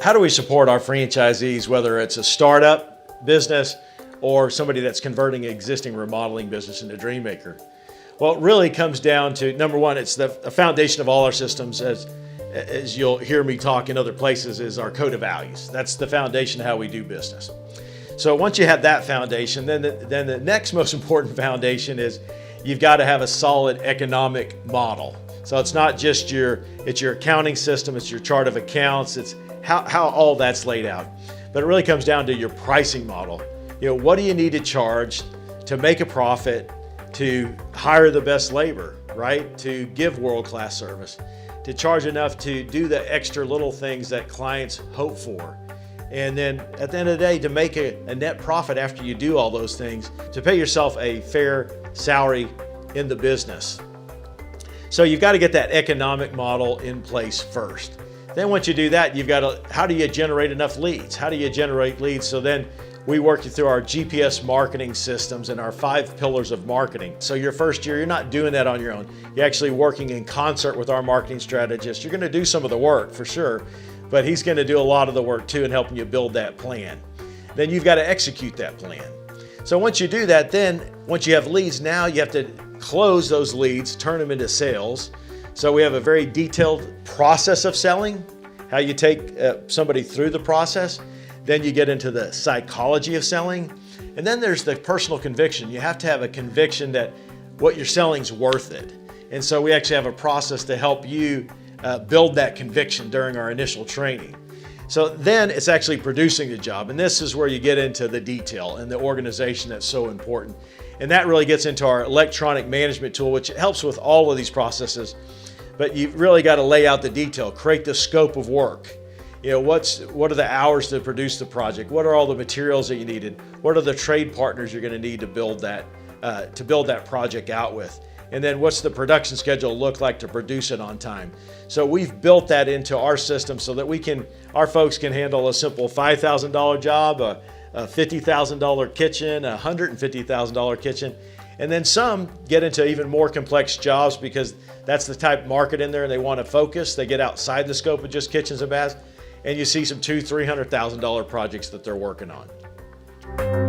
how do we support our franchisees, whether it's a startup business or somebody that's converting an existing remodeling business into DreamMaker? Well, it really comes down to, number one, it's the foundation of all our systems, as you'll hear me talk in other places, is our code of values. That's the foundation of how we do business. So once you have that foundation, then the next most important foundation is you've got to have a solid economic model. So it's not just your accounting system, it's your chart of accounts, it's how all that's laid out. But it really comes down to your pricing model. What do you need to charge to make a profit, to hire the best labor, right? To give world-class service, to charge enough to do the extra little things that clients hope for. And then at the end of the day, to make a net profit after you do all those things, to pay yourself a fair salary in the business. So you've got to get that economic model in place first. Then once you do that, you've got to, how do you generate enough leads? How do you generate leads? So then we work you through our GPS marketing systems and our 5 pillars of marketing. So your first year, you're not doing that on your own. You're actually working in concert with our marketing strategist. You're going to do some of the work for sure, but he's going to do a lot of the work too in helping you build that plan. Then you've got to execute that plan. So once you do that, then once you have leads, now you have to close those leads, turn them into sales. So we have a very detailed process of selling, how you take somebody through the process. Then you get into the psychology of selling. And then there's the personal conviction. You have to have a conviction that what you're selling is worth it. And so we actually have a process to help you build that conviction during our initial training. So then it's actually producing the job. And this is where you get into the detail and the organization that's so important. And that really gets into our electronic management tool, which helps with all of these processes. But you've really got to lay out the detail, create the scope of work. What are the hours to produce the project? What are all the materials that you needed? What are the trade partners you're going to need to build that project out with? And then what's the production schedule look like to produce it on time? So we've built that into our system so that our folks can handle a simple $5,000 job, a $50,000 kitchen, a $150,000 kitchen. And then some get into even more complex jobs because that's the type of market in there and they want to focus. They get outside the scope of just kitchens and baths. And you see some $200,000, $300,000 projects that they're working on.